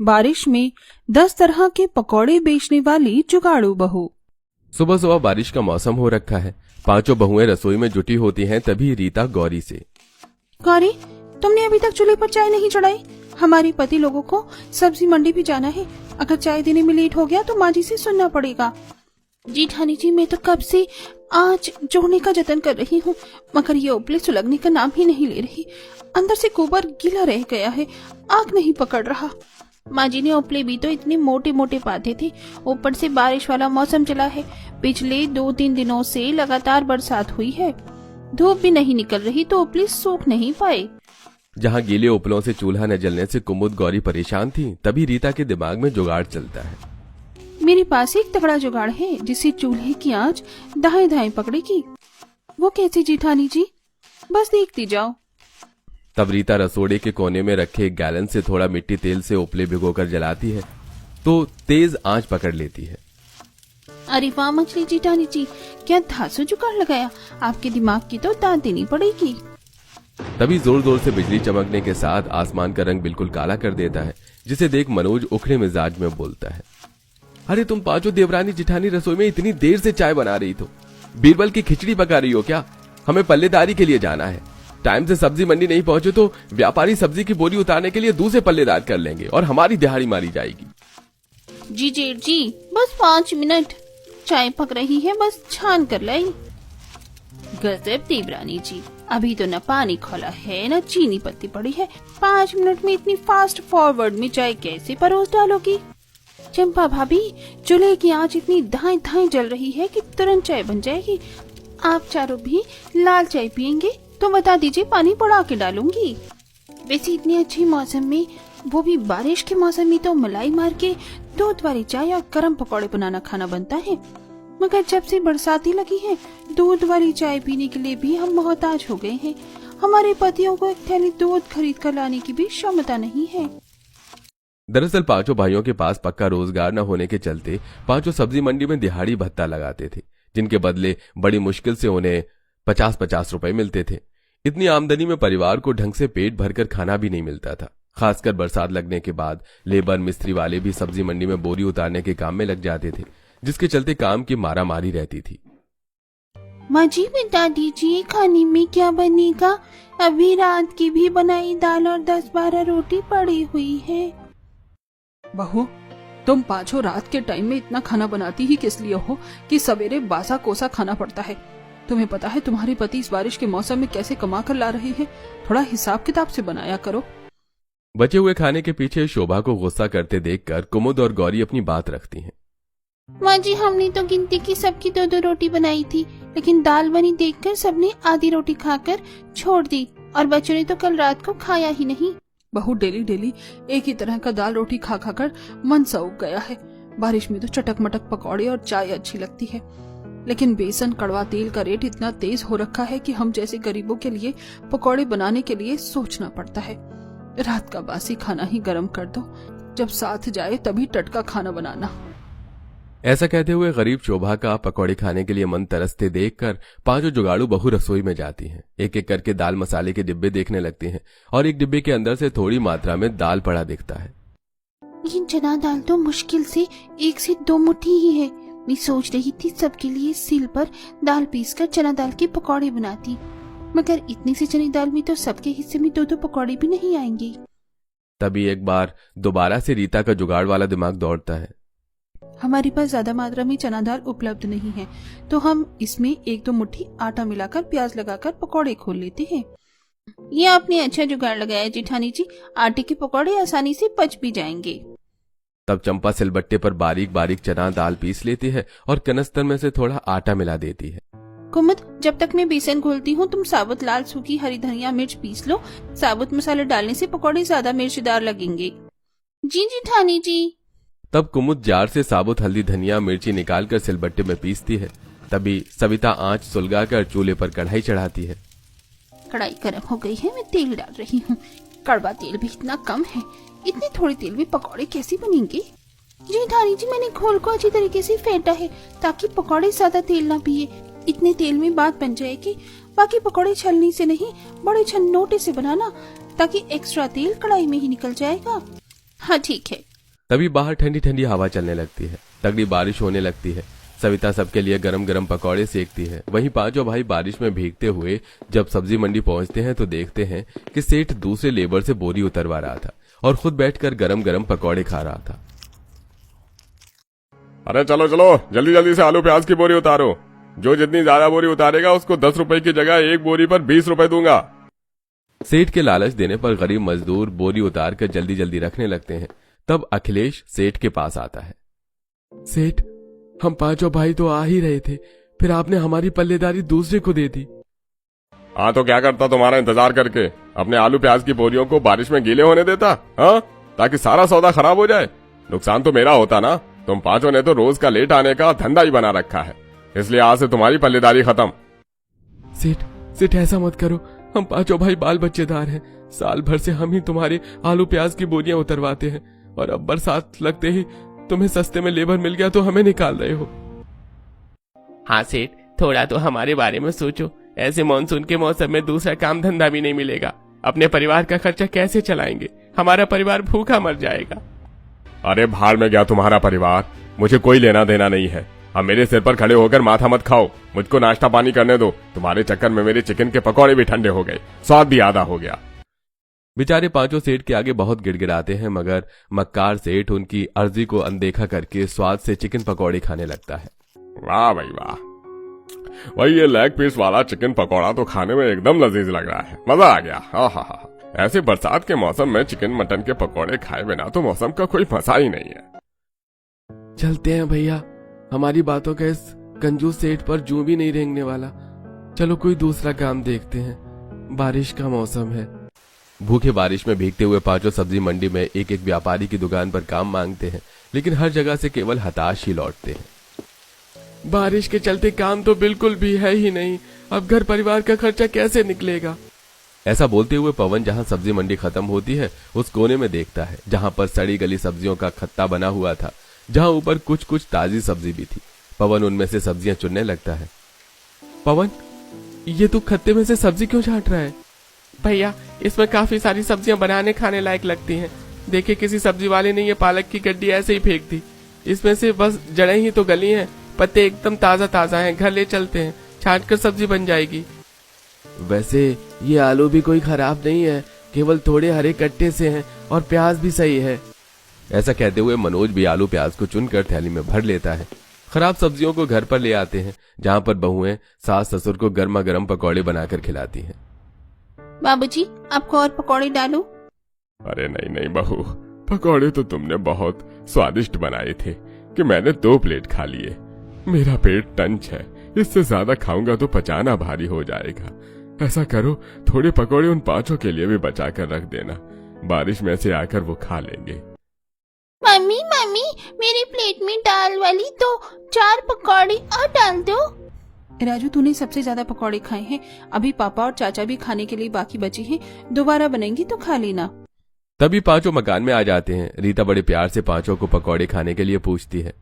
बारिश में 10 तरह के पकौड़े बेचने वाली जुगाड़ू बहू। सुबह सुबह बारिश का मौसम हो रखा है। पांचों बहुएं रसोई में जुटी होती हैं। तभी रीता गौरी से, गौरी, तुमने अभी तक चूल्हे पर चाय नहीं चढ़ाई? हमारे पति लोगों को सब्जी मंडी भी जाना है। अगर चाय देने में लेट हो गया तो माँ जी से सुनना पड़ेगा। जी ठानी जी, मैं तो कब से आज जोड़ने का जतन कर रही हूँ, मगर ये उपले सुलगने का नाम ही नहीं ले रही। अंदर से गोबर गीला रह गया है, आग नहीं पकड़ रहा। माँ जी ने उपले भी तो इतने मोटे मोटे बांधे थे, ऊपर से बारिश वाला मौसम चला है। पिछले 2-3 दिनों से लगातार बरसात हुई है, धूप भी नहीं निकल रही तो उपले सूख नहीं पाए। जहाँ गीले उपलों से चूल्हा न जलने से कुमुद गौरी परेशान थी, तभी रीता के दिमाग में जुगाड़ चलता है। मेरे पास एक तगड़ा जुगाड़ है जिससे चूल्हे की आंच दाएं दाएं पकड़ेगी। वो कैसे जेठानी जी? बस देखती जाओ। तब रीता रसोड़े के कोने में रखे एक गैलन से थोड़ा मिट्टी तेल से उपले भिगोकर जलाती है तो तेज आंच पकड़ लेती है। अरे वाह मछली जेठानी जी, क्या धांसू जुगाड़ लगाया! आपके दिमाग की तो दाद देनी पड़ेगी। तभी जोर जोर से बिजली चमकने के साथ आसमान का रंग बिल्कुल काला कर देता है, जिसे देख मनोज उखड़े मिजाज में बोलता है, अरे तुम पांचों देवरानी जिठानी रसोई में इतनी देर से चाय बना रही तो बीरबल की खिचड़ी पका रही हो क्या? हमें पल्लेदारी के लिए जाना है। टाइम से सब्जी मंडी नहीं पहुंचे तो व्यापारी सब्जी की बोरी उतारने के लिए दूसरे पल्लेदार कर लेंगे और हमारी दिहाड़ी मारी जाएगी। जी जेठ जी, बस 5 मिनट, चाय पक रही है, बस छान कर लाई। गजब देवरानी जी, अभी तो न पानी खोला है न चीनी पत्ती पड़ी है। 5 मिनट में इतनी फास्ट फॉरवर्ड में चाय कैसे परोस डालोगी? चंपा भाभी, चूल्हे की आंच इतनी धाएं धाएं जल रही है कि तुरंत चाय बन जाएगी। आप चारों भी लाल चाय पियेंगे तो बता दीजिए, पानी बढ़ा के डालूंगी। वैसे इतने अच्छे मौसम में, वो भी बारिश के मौसम में, तो मलाई मार के दूध वाली चाय और गरम पकौड़े बनाना खाना बनता है। मगर जब से बरसाती लगी है, दूध वाली चाय पीने के लिए भी हम मोहताज हो गए हैं। हमारे पतियों को एक थैली दूध खरीद कर लाने की भी क्षमता नहीं है। दरअसल पांचों भाइयों के पास पक्का रोजगार न होने के चलते पांचों सब्जी मंडी में दिहाड़ी भत्ता लगाते थे, जिनके बदले बड़ी मुश्किल से उन्हें 50-50 रुपए मिलते थे। इतनी आमदनी में परिवार को ढंग से पेट भरकर खाना भी नहीं मिलता था। खासकर बरसात लगने के बाद लेबर मिस्त्री वाले भी सब्जी मंडी में बोरी उतारने के काम में लग जाते थे, जिसके चलते काम की मारामारी रहती थी। माँ जी, बता दीजिए खाने में क्या बनेगा? अभी रात की भी बनाई दाल और 10-12 रोटी पड़ी हुई है। बहू, तुम पांचों रात के टाइम में इतना खाना बनाती ही किस लिए हो कि सवेरे बासा कोसा खाना पड़ता है? तुम्हें पता है तुम्हारे पति इस बारिश के मौसम में कैसे कमा कर ला रहे हैं? थोड़ा हिसाब किताब से बनाया करो। बचे हुए खाने के पीछे शोभा को गुस्सा करते देखकर कुमुद और गौरी अपनी बात रखती हैं। माँ जी, हमने तो गिनती की सबकी 2-2 रोटी बनाई थी, लेकिन दाल बनी देखकर सबने आधी रोटी खाकर छोड़ दी और बच्चों ने तो कल रात को खाया ही नहीं। बहू, डेली डेली एक ही तरह का दाल रोटी खा खाकर मन सा उग गया है। बारिश में तो चटक मटक पकौड़े और चाय अच्छी लगती है, लेकिन बेसन कड़वा तेल का रेट इतना तेज हो रखा है कि हम जैसे गरीबों के लिए पकौड़े बनाने के लिए सोचना पड़ता है। रात का बासी खाना ही गर्म कर दो, जब साथ जाए तभी टटका खाना बनाना। ऐसा कहते हुए गरीब शोभा का पकौड़े खाने के लिए मन तरसते देखकर पांचों जुगाड़ू बहू रसोई में जाती हैं। एक एक करके दाल मसाले के डिब्बे देखने लगती हैं और एक डिब्बे के अंदर से थोड़ी मात्रा में दाल पड़ा दिखता है। ये चना दाल तो मुश्किल से 1 से 2 मुट्ठी ही है। मैं सोच रही थी सबके लिए सील पर दाल पीसकर चना दाल के पकौड़े बनाती, मगर इतनी सी चने दाल में तो सबके हिस्से में 2-2 पकौड़े भी नहीं आएंगे। तभी एक बार दोबारा से रीता का जुगाड़ वाला दिमाग दौड़ता है। हमारे पास ज्यादा मात्रा में चना दाल उपलब्ध नहीं है, तो हम इसमें 1-2 मुट्ठी आटा मिलाकर प्याज लगाकर पकौड़े खोल लेते हैं। ये आपने अच्छा जुगाड़ लगाया जेठानी जी, आटे के पकौड़े आसानी से पच भी जाएंगे। तब चंपा सिलबट्टे पर बारीक बारीक चना दाल पीस लेती है और कनस्तर में से थोड़ा आटा मिला देती है। कुमुद, जब तक मैं बेसन घोलती हूँ तुम साबुत लाल सूखी हरी धनिया मिर्च पीस लो। साबुत मसाले डालने से पकौड़े ज्यादा मिर्चदार लगेंगे। जी जेठानी जी। तब कुमुद जार से साबुत हल्दी धनिया मिर्ची निकालकर सिलबट्टे में पीसती है। तभी सविता आंच सुलगाकर चूल्हे पर कढ़ाई चढ़ाती है। कढ़ाई गर्म हो गई है, मैं तेल डाल रही हूँ। कड़वा तेल भी इतना कम है, इतने थोड़े तेल में पकौड़े कैसे बनेंगे? जेठानी जी, मैंने घोल को अच्छी तरीके से फेंटा है ताकि पकौड़े ज्यादा तेल ना पिए। इतने तेल में बात बन जाएगी। बाकी पकौड़े छलनी से नहीं, बड़े छन्नोटे से बनाना, ताकि एक्स्ट्रा तेल कढ़ाई में ही निकल जाएगा। हाँ ठीक है, तभी बाहर ठंडी ठंडी हवा चलने लगती है, तगड़ी बारिश होने लगती है। सविता सबके लिए गरम गरम पकौड़े सेकती है। वहीं पांचों भाई बारिश में भीगते हुए जब सब्जी मंडी पहुंचते हैं तो देखते हैं कि सेठ दूसरे लेबर से बोरी उतरवा रहा था और खुद बैठकर गरम गरम पकौड़े खा रहा था। अरे चलो चलो, जल्दी जल्दी से आलू प्याज की बोरी उतारो। जो जितनी ज्यादा बोरी उतारेगा उसको 10 रुपए की जगह एक बोरी पर 20 रुपए दूंगा। सेठ के लालच देने पर गरीब मजदूर बोरी उतार कर जल्दी जल्दी रखने लगते हैं। तब अखिलेश सेठ के पास आता है। सेठ, हम पांचों भाई तो आ ही रहे थे, फिर आपने हमारी पल्लेदारी दूसरे को दे दी। हाँ तो क्या करता तुम्हारा इंतजार करके, अपने आलू प्याज की बोरियों को बारिश में गीले होने देता? हाँ, ताकि सारा सौदा खराब हो जाए। नुकसान तो मेरा होता ना। तुम पांचों ने तो रोज का लेट आने का धंधा ही बना रखा है, इसलिए आज से तुम्हारी पल्लेदारी खत्म। सेठ ऐसा मत करो, हम पांचों भाई बाल बच्चेदार हैं। साल भर से हम ही तुम्हारे आलू प्याज की बोरियां उतरवाते हैं और अब बरसात लगते ही तुम्हें सस्ते में लेबर मिल गया तो हमें निकाल रहे हो। हाँ सेठ, थोड़ा तो हमारे बारे में सोचो। ऐसे मानसून के मौसम में दूसरा काम धंधा भी नहीं मिलेगा। अपने परिवार का खर्चा कैसे चलाएंगे? हमारा परिवार भूखा मर जाएगा। अरे भाड़ में गया तुम्हारा परिवार, मुझे कोई लेना देना नहीं है। अब मेरे सिर पर खड़े होकर माथा मत खाओ, मुझको नाश्ता पानी करने दो। तुम्हारे चक्कर में मेरे चिकन के पकौड़े भी ठंडे हो गए, स्वाद भी आधा हो गया। बेचारे पांचों सेठ के आगे बहुत गिड़गिड़ाते हैं, मगर मक्कार सेठ उनकी अर्जी को अनदेखा करके स्वाद से चिकन पकौड़े खाने लगता है। वाह भाई वाह, वही ये लेग पीस वाला चिकन पकौड़ा तो खाने में एकदम लजीज लग रहा है, मजा आ गया। हाँ, ऐसे बरसात के मौसम में चिकन मटन के पकौड़े खाए बिना तो मौसम का कोई मजा ही नहीं है। चलते हैं भैया, हमारी बातों का इस कंजूस सेठ पर जूं भी नहीं रेंगने वाला। चलो कोई दूसरा काम देखते हैं, बारिश का मौसम है। भूखे बारिश में भीगते हुए पांचों सब्जी मंडी में एक एक व्यापारी की दुकान पर काम मांगते हैं, लेकिन हर जगह से केवल हताश ही लौटते हैं। बारिश के चलते काम तो बिल्कुल भी है ही नहीं, अब घर परिवार का खर्चा कैसे निकलेगा? ऐसा बोलते हुए पवन जहां सब्जी मंडी खत्म होती है उस कोने में देखता है जहां पर सड़ी गली सब्जियों का खत्ता बना हुआ था, जहां ऊपर कुछ कुछ ताजी सब्जी भी थी। पवन उनमें से सब्जियां चुनने लगता है। पवन, ये तू खत्ते में से सब्जी क्यों छांट रहा है? भैया, इसमें काफी सारी सब्जियां बनाने खाने लायक लगती हैं। देखिए, किसी सब्जी वाले ने ये पालक की गड्डी ऐसे ही फेंक दी। इसमें से बस जड़ें ही तो गली हैं, पत्ते एकदम ताजा ताजा हैं। घर ले चलते हैं, छांट कर सब्जी बन जाएगी। वैसे ये आलू भी कोई खराब नहीं है, केवल थोड़े हरे कट्टे से हैं और प्याज भी सही है। ऐसा कहते हुए मनोज भी आलू प्याज को चुनकर थैली में भर लेता है। खराब सब्जियों को घर पर ले आते हैं, जहां पर बहुएं सास ससुर को गर्मा गर्म पकौड़े बनाकर खिलाती हैं। बाबूजी, आपको और पकौड़े डालो? अरे नहीं बहू, पकौड़े तो तुमने बहुत स्वादिष्ट बनाए थे कि मैंने 2 प्लेट खा लिए। मेरा पेट टंच है, इससे ज्यादा खाऊंगा तो पचाना भारी हो जाएगा। ऐसा करो, थोड़े पकौड़े उन पांचों के लिए भी बचा कर रख देना, बारिश में से आकर वो खा लेंगे। मम्मी, मेरी प्लेट में दाल वाली 4 पकौड़े और डाल दो। राजू, तूने सबसे ज्यादा पकौड़े खाए हैं, अभी पापा और चाचा भी खाने के लिए बाकी बचे हैं, दोबारा बनेंगी तो खा लेना। तभी पांचों मकान में आ जाते हैं। रीता बड़े प्यार से पांचों को पकौड़े खाने के लिए पूछती है।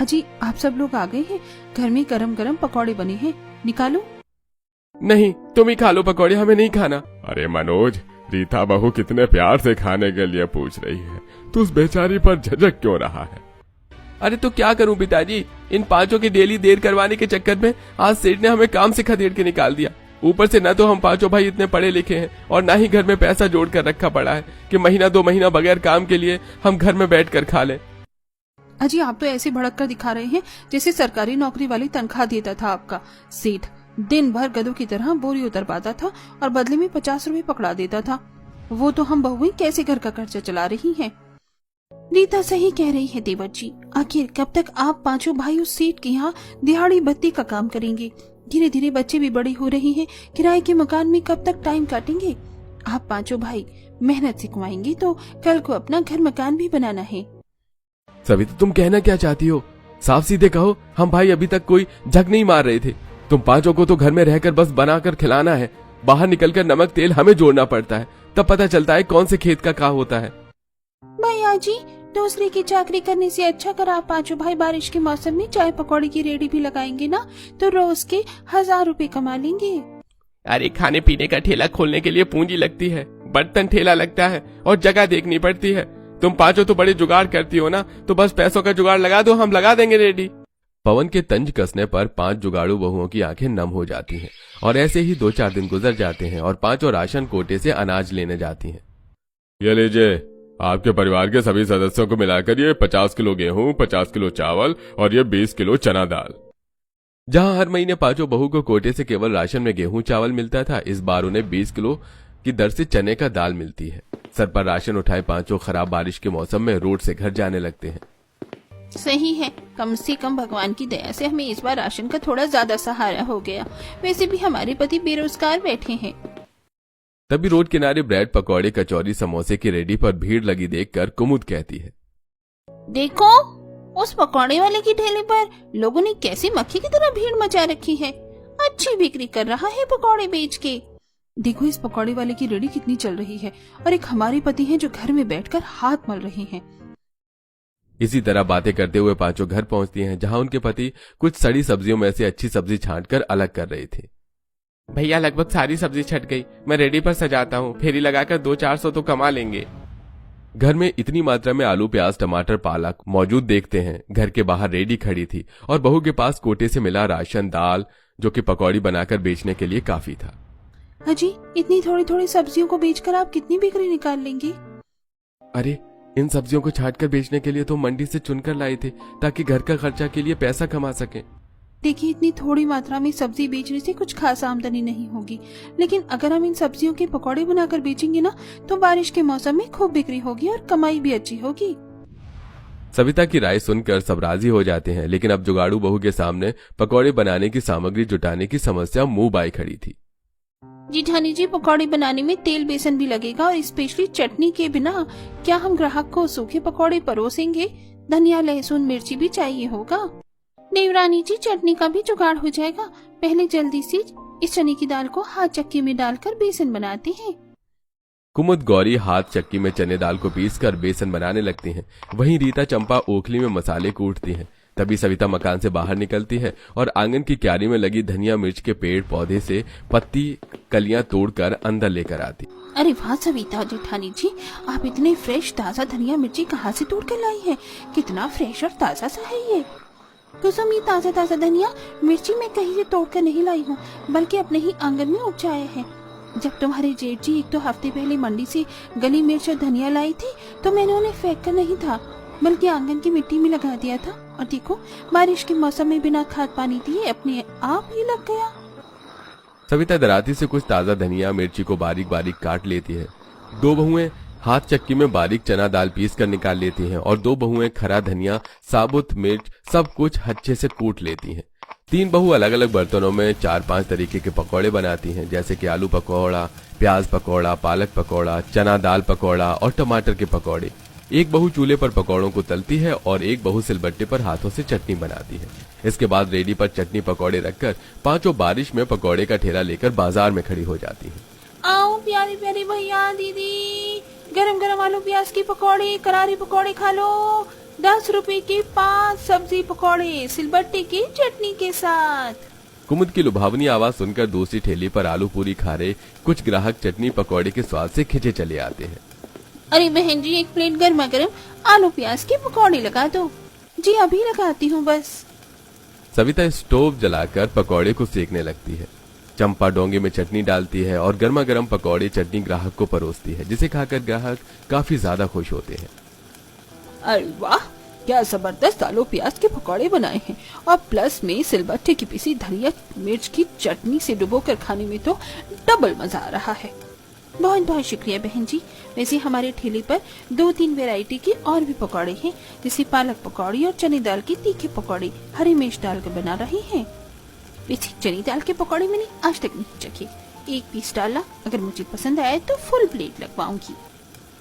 अजी, आप सब लोग आ गए हैं, घर में गरम गरम पकौड़े बने हैं, निकालो। नहीं, तुम ही खा लो पकौड़े, हमें नहीं खाना। अरे मनोज, रीता बहू कितने प्यार से खाने के लिए पूछ रही है, तू उस बेचारी पर झिझक क्यों रहा है? अरे तो क्या करूं पिताजी, इन पांचों की डेली देर करवाने के चक्कर में आज सेठ ने हमें काम से खदेड़ के निकाल दिया। ऊपर से न तो हम पांचों भाई इतने पढ़े लिखे हैं और न ही घर में पैसा जोड़ कर रखा पड़ा है कि महीना 2 महीना बगैर काम के लिए हम घर में बैठ कर खा लें। अजी, आप तो ऐसे भड़क कर दिखा रहे हैं जैसे सरकारी नौकरी वाली तनख्वाह देता था आपका सेठ। दिन भर गधों की तरह बोरी उतरवाता था और बदले में 50 रुपए पकड़ा देता था। वो तो हम बहुएं कैसे घर का खर्चा चला रही हैं। रीता सही कह रही है देवर जी, आखिर कब तक आप पांचों भाई उस सेठ के यहाँ दिहाड़ी बत्ती का काम करेंगे? धीरे धीरे बच्चे भी बड़े हो रहे हैं, किराए के मकान में कब तक टाइम काटेंगे? आप पांचों भाई मेहनत से कमाएंगे तो कल को अपना घर मकान भी बनाना है। सभी, तो तुम कहना क्या चाहती हो? साफ सीधे कहो, हम भाई अभी तक कोई झक नहीं मार रहे थे। तुम पांचों को तो घर में रहकर बस बनाकर खिलाना है, बाहर निकलकर नमक तेल हमें जोड़ना पड़ता है, तब पता चलता है कौन से खेत का क्या होता है। भैया जी, दूसरे की चाकरी करने से अच्छा कर आप पांचों भाई बारिश के मौसम में चाय पकौड़े की रेडी भी लगाएंगे ना, तो रोज के 1000 रुपए कमा लेंगे। अरे खाने पीने का ठेला खोलने के लिए पूंजी लगती है, बर्तन ठेला लगता है और जगह देखनी पड़ती है। तुम पांचों तो बड़ी जुगाड़ करती हो ना, तो बस पैसों का जुगाड़ लगा दो, हम लगा देंगे रेडी। पवन के तंज कसने पर 5 जुगाड़ू बहुओं की आंखें नम हो जाती हैं और ऐसे ही 2-4 दिन गुजर जाते हैं और 5 राशन कोटे से अनाज लेने जाती हैं। ये लीजिए, आपके परिवार के सभी सदस्यों को मिलाकर ये 50 किलो गेहूं, 50 किलो चावल और ये 20 किलो चना दाल। जहां हर महीने 5 बहू को कोटे से केवल राशन में गेहूं चावल मिलता था, इस बार उन्हें 20 किलो की दर से चने का दाल मिलती है। सर पर राशन उठाए 5 खराब बारिश के मौसम में रोड से घर जाने लगते हैं। सही है, कम से कम भगवान की दया से हमें इस बार राशन का थोड़ा ज्यादा सहारा हो गया। वैसे भी हमारे पति बेरोजगार बैठे हैं। तभी रोड किनारे ब्रेड पकौड़े कचौरी समोसे की रेडी पर भीड़ लगी देखकर कुमुद कहती है, देखो उस पकौड़े वाले की ठेले पर लोगों ने कैसी मक्खी की तरह भीड़ मचा रखी है। अच्छी बिक्री कर रहा है पकौड़े बेच के। देखो इस पकौड़े वाले की रेडी कितनी चल रही है और एक हमारे पति हैं जो घर में बैठकर हाथ मल रहे हैं। इसी तरह बातें करते हुए 5 घर पहुंचती हैं, जहां उनके पति कुछ सड़ी सब्जियों में से अच्छी सब्जी छांटकर अलग कर रहे थे। भैया लगभग सारी सब्जी छट गई, मैं रेडी पर सजाता हूँ, फेरी लगाकर 200-400 तो कमा लेंगे। घर में इतनी मात्रा में आलू प्याज टमाटर पालक मौजूद देखते हैं। घर के बाहर रेडी खड़ी थी और बहू के पास कोटे से मिला राशन दाल जो कि पकौड़ी बनाकर बेचने के लिए काफी था। अजी इतनी थोड़ी थोड़ी सब्जियों को बेचकर आप कितनी बिक्री निकाल लेंगे? अरे इन सब्जियों को छांटकर बेचने के लिए तो मंडी से चुनकर लाए थे ताकि घर का खर्चा के लिए पैसा कमा सके। देखिए इतनी थोड़ी मात्रा में सब्जी बेचने से कुछ खास आमदनी नहीं होगी, लेकिन अगर हम इन सब्जियों के पकौड़े बनाकर बेचेंगे ना तो बारिश के मौसम में खूब बिक्री होगी और कमाई भी अच्छी होगी। सविता की राय सुनकर सब राजी हो जाते हैं, लेकिन अब जुगाड़ू बहू के सामने पकौड़े बनाने की सामग्री जुटाने की समस्या मुंह बाई खड़ी थी। जेठानी जी पकौड़े बनाने में तेल बेसन भी लगेगा और स्पेशली चटनी के बिना क्या हम ग्राहक को सूखे पकौड़े परोसेंगे? धनिया लहसुन मिर्ची भी चाहिए होगा। देवरानी जी चटनी का भी जुगाड़ हो जाएगा। पहले जल्दी से इस चने की दाल को हाथ चक्की में डालकर बेसन बनाते हैं। कुमुद गौरी हाथ चक्की में चने दाल को पीसकर बेसन बनाने लगती हैं। वहीं रीता चंपा ओखली में मसाले कूटती हैं। तभी सविता मकान से बाहर निकलती है और आंगन की क्यारी में लगी धनिया मिर्च के पेड़ पौधे से पत्ती कलियां तोड़कर अंदर लेकर आती। अरे वाह सविता जेठानी जी, आप इतने फ्रेश ताजा धनिया मिर्ची कहाँ से तोड़ कर लाई है? कितना फ्रेश और ताजा सा है ये। कुसुम ये ताजा ताजा धनिया मिर्ची मैं कहीं से तोड़ कर नहीं लाई हूँ, बल्कि अपने ही आंगन में उपजाया है। जब तुम्हारे जेठ जी 1-2 हफ्ते पहले मंडी से गली मिर्च और धनिया लाई थी तो मैंने उन्हें फेंक कर नहीं था, बल्कि आंगन की मिट्टी में लगा दिया था। और देखो बारिश के मौसम में बिना खाद पानी दिए अपने आप ही लग गया। सविता दराती से कुछ ताजा धनिया मिर्ची को बारीक बारीक काट लेती है। 2 बहुएं हाथ चक्की में बारीक चना दाल पीस कर निकाल लेती हैं और 2 बहुएं खरा धनिया साबुत मिर्च सब कुछ अच्छे से कूट लेती हैं। 3 बहू अलग अलग बर्तनों में 4-5 तरीके के पकौड़े बनाती हैं, जैसे कि आलू पकौड़ा, प्याज पकौड़ा, पालक पकौड़ा, चना दाल पकौड़ा और टमाटर के पकौड़े। एक बहू चूल्हे पर पकौड़ों को तलती है और एक बहू सिलबट्टे पर हाथों से चटनी बनाती है। इसके बाद रेडी पर चटनी पकौड़े रखकर 5 बारिश में पकौड़े का ठेला लेकर बाजार में खड़ी हो जाती है। आओ प्यारे प्यारे भैया दीदी, गरम गरम आलू प्याज की पकौड़े करारी पकौड़े खा लो। 10 रुपए के 5 सब्जी पकौड़े सिलबट्टे की चटनी के साथ। कुमुद की लुभावनी आवाज सुनकर दूसरी ठेली पर आलू पूरी खा रहे कुछ ग्राहक चटनी पकौड़े के स्वाद से खिंचे चले आते हैं। अरे बहन जी 1 प्लेट गर्मा गर्म आलू प्याज के पकौड़े लगा दो। जी अभी लगाती हूँ बस। सविता स्टोव जलाकर पकौड़े को सेकने लगती है। चंपा डोंगे में चटनी डालती है और गर्मा गर्म पकौड़े चटनी ग्राहक को परोसती है, जिसे खाकर ग्राहक काफी ज्यादा खुश होते हैं। अरे वाह, क्या जबरदस्त आलू प्याज के पकौड़े बनाए हैं और प्लस में सिलबट्टे की पीसी धनिया मिर्च की चटनी से डुबोकर खाने में तो डबल मजा आ रहा है। बहुत बहुत शुक्रिया बहन जी। वैसे हमारे ठेले पर 2-3 वैरायटी के और भी पकौड़े हैं, जैसे पालक पकौड़ी और चने दाल के तीखे पकौड़े हरी मिर्च डाल कर बना रहे हैं। वैसे चने दाल के पकौड़े मैंने आज तक नहीं चखे। 1 पीस डालना, अगर मुझे पसंद आए तो फुल प्लेट लगवाऊंगी।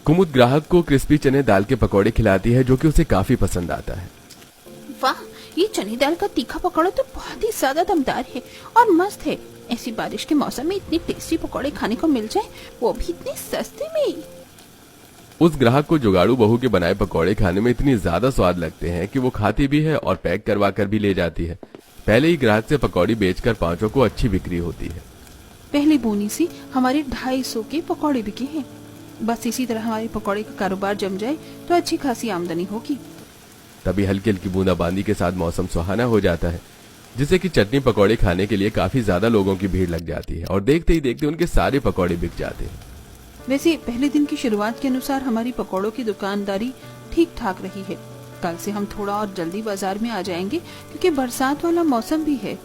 कुमुद ग्राहक को क्रिस्पी चने दाल के पकौड़े खिलाती है, जो कि उसे काफी पसंद आता है। वाह, ये चने दाल का तीखा पकौड़ा तो बहुत ही ज्यादा दमदार है और मस्त है। ऐसी बारिश के मौसम में इतने टेस्टी पकौड़े खाने को मिल जाए, वो भी इतने सस्ते में। उस ग्राहक को जुगाड़ू बहू के बनाए पकौड़े खाने में इतनी ज्यादा स्वाद लगते हैं कि वो खाती भी है और पैक करवा कर भी ले जाती है। पहले ही ग्राहक से पकौड़ी बेचकर 5 को अच्छी बिक्री होती है। पहले बोनी से हमारे 250 के पकौड़े बिके हैं। बस इसी तरह हमारे पकौड़े का कारोबार जम जाए तो अच्छी खासी आमदनी होगी। तभी हल्की हल्की बूंदाबांदी के साथ मौसम सुहाना हो जाता है, जिससे कि चटनी पकौड़े खाने के लिए काफी ज्यादा लोगों की भीड़ लग जाती है और देखते ही देखते उनके सारे पकौड़े बिक जाते हैं। वैसे पहले दिन की शुरुआत के अनुसार हमारी पकौड़ों की दुकानदारी ठीक ठाक रही है। कल से हम थोड़ा और जल्दी बाजार में आ जाएंगे क्योंकि बरसात वाला मौसम भी है।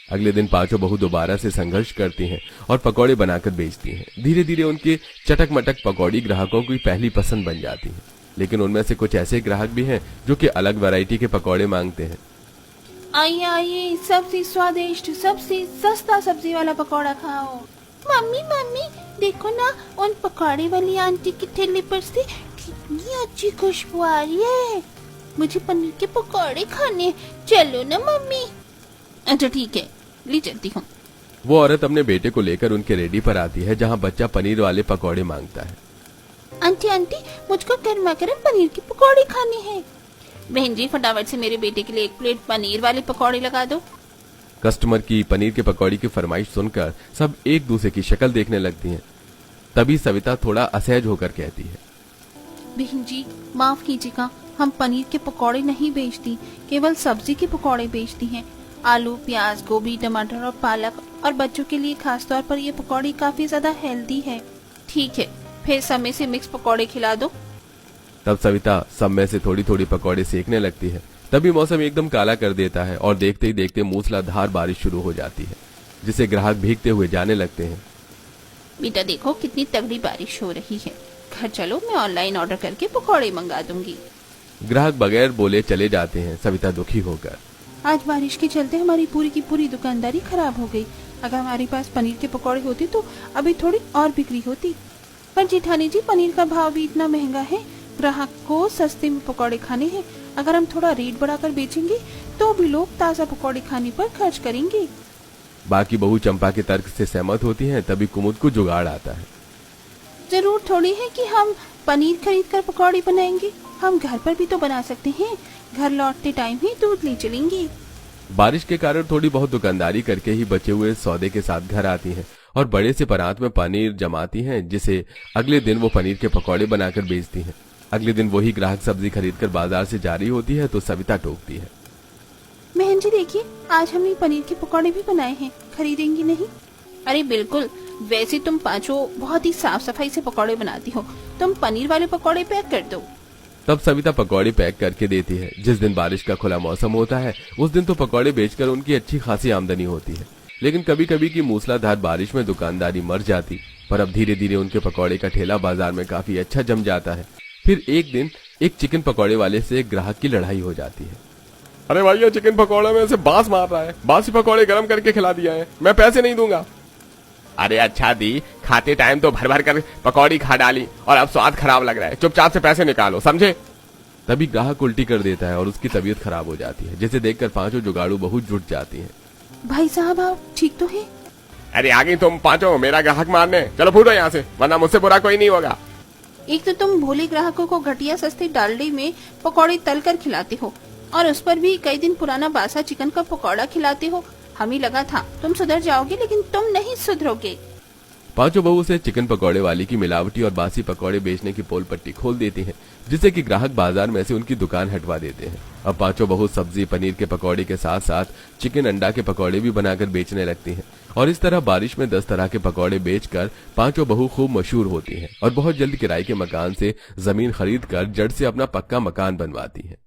अगले दिन पांचों बहू दोबारा से संघर्ष करती हैं और पकौड़े बनाकर बेचती हैं। धीरे धीरे उनके चटक मटक पकौड़ी ग्राहकों की पहली पसंद बन जाती है, लेकिन उनमें से कुछ ऐसे ग्राहक भी हैं जो कि अलग वैरायटी के पकौड़े मांगते हैं। आइए आइए, सबसे स्वादिष्ट सबसे सस्ता सब्जी वाला पकौड़ा खाओ। मम्मी मम्मी देखो ना, उन पकौड़े वाली आंटी की ठेले पर से कितनी अच्छी खुशबू आ रही है। मुझे पनीर के पकौड़े खाने, चलो ना मम्मी। अच्छा ठीक है, ले चलती हूँ। वो औरत अपने बेटे को लेकर उनके रेडी पर आती है, जहाँ बच्चा पनीर वाले पकौड़े मांगता है। आंटी आंटी, मुझको गर्मा गर्म पनीर के पकौड़े खाने हैं। बहन जी फटाफट से मेरे बेटे के लिए 1 प्लेट पनीर वाले पकौड़े लगा दो। कस्टमर की पनीर के पकौड़ी की फरमाइश सुनकर सब एक दूसरे की शक्ल देखने लगती हैं। तभी सविता थोड़ा असहज होकर कहती है, बहन जी माफ कीजिएगा, हम पनीर के पकौड़े नहीं बेचती, केवल सब्जी के पकौड़े बेचती हैं। आलू, प्याज, गोभी, टमाटर और पालक, और बच्चों के लिए खास तौर पर ये पकौड़ी काफी ज्यादा हेल्दी है। ठीक है, फिर समय से मिक्स पकौड़े खिला दो। तब सविता सब में से थोड़ी थोड़ी पकौड़े सेकने लगती है। तभी मौसम एकदम काला कर देता है और देखते ही देखते मूसलाधार बारिश शुरू हो जाती है, जिसे ग्राहक भीगते हुए जाने लगते हैं। बेटा देखो कितनी तगड़ी बारिश हो रही है, घर चलो, मैं ऑनलाइन ऑर्डर करके पकौड़े मंगा दूंगी। ग्राहक बगैर बोले चले जाते हैं। सविता दुखी होकर, आज बारिश के चलते हमारी पूरी की पूरी दुकानदारी खराब हो गई। अगर हमारे पास पनीर के पकौड़े होते तो अभी थोड़ी और बिक्री होती। पर जेठानी जी, पनीर का भाव भी इतना महंगा है, ग्राहक को सस्ते में पकौड़े खाने हैं। अगर हम थोड़ा रेट बढ़ाकर बेचेंगे तो भी लोग ताज़ा पकौड़े खाने पर खर्च करेंगे। बाकी बहू चंपा के तर्क से सहमत होती हैं। तभी कुमुद को जुगाड़ आता है। जरूर थोड़ी है कि हम पनीर खरीद कर पकौड़े बनाएंगे, हम घर पर भी तो बना सकते हैं। घर लौटते टाइम ही दूध ले चलेंगे। बारिश के कारण थोड़ी बहुत दुकानदारी करके ही बचे हुए सौदे के साथ घर आती हैं और बड़े से परात में पनीर जमाती हैं, जिसे अगले दिन वो पनीर के पकौड़े बनाकर बेचती हैं। अगले दिन वही ग्राहक सब्जी खरीदकर बाजार से जा रही होती है तो सविता टोकती है, बहन जी देखिए, आज हमने पनीर के पकौड़े भी बनाए हैं, खरीदेंगी नहीं? अरे बिल्कुल, वैसे तुम पांचों बहुत ही साफ सफाई से पकौड़े बनाती हो, तुम पनीर वाले पकौड़े पैक कर दो। तब सविता पकौड़े पैक करके देती है। जिस दिन बारिश का खुला मौसम होता है उस दिन तो पकौड़े बेचकर उनकी अच्छी खासी आमदनी होती है, लेकिन कभी कभी की मूसलाधार बारिश में दुकानदारी मर जाती। पर अब धीरे धीरे उनके पकौड़े का ठेला बाजार में काफी अच्छा जम जाता है। फिर एक दिन एक चिकन पकौड़े वाले से एक ग्राहक की लड़ाई हो जाती है। अरे भैया, चिकन पकौड़े में से बांस मार रहा है, बासी पकौड़े गरम करके खिला दिया है, मैं पैसे नहीं दूंगा। अरे अच्छा दी, खाते टाइम तो भर भर कर पकौड़ी खा डाली और अब स्वाद खराब लग रहा है, चुपचाप से पैसे निकालो, समझे? तभी ग्राहक उल्टी कर देता है और उसकी तबीयत खराब हो जाती है, जिसे देखकर पांचों जुगाड़ू बहुत जुट जाती हैं। भाई साहब आप ठीक तो है? अरे आ गई तुम पांचों मेरा ग्राहक मारने, चलो फूटो यहाँ से, वरना मुझसे बुरा कोई नहीं होगा। एक तो तुम भोले ग्राहकों को घटिया सस्ते डालडे में पकौड़े तल कर खिलाते हो और उस पर भी कई दिन पुराना बासा चिकन का पकौड़ा खिलाते हो। हमें लगा था तुम सुधर जाओगे, लेकिन तुम नहीं सुधरोगे। पांचों बहू से चिकन पकौड़े वाली की मिलावटी और बासी पकौड़े बेचने की पोल पट्टी खोल देती हैं, जिससे कि ग्राहक बाजार में से उनकी दुकान हटवा देते हैं। अब पांचों बहू सब्जी पनीर के पकौड़े के साथ साथ चिकन अंडा के पकौड़े भी बनाकर बेचने लगती हैं और इस तरह बारिश में 10 तरह के पकौड़े बेचकर पांचों बहू खूब मशहूर होती हैं और बहुत जल्द किराए के मकान से जमीन खरीद कर जड़ से अपना पक्का मकान बनवाती हैं।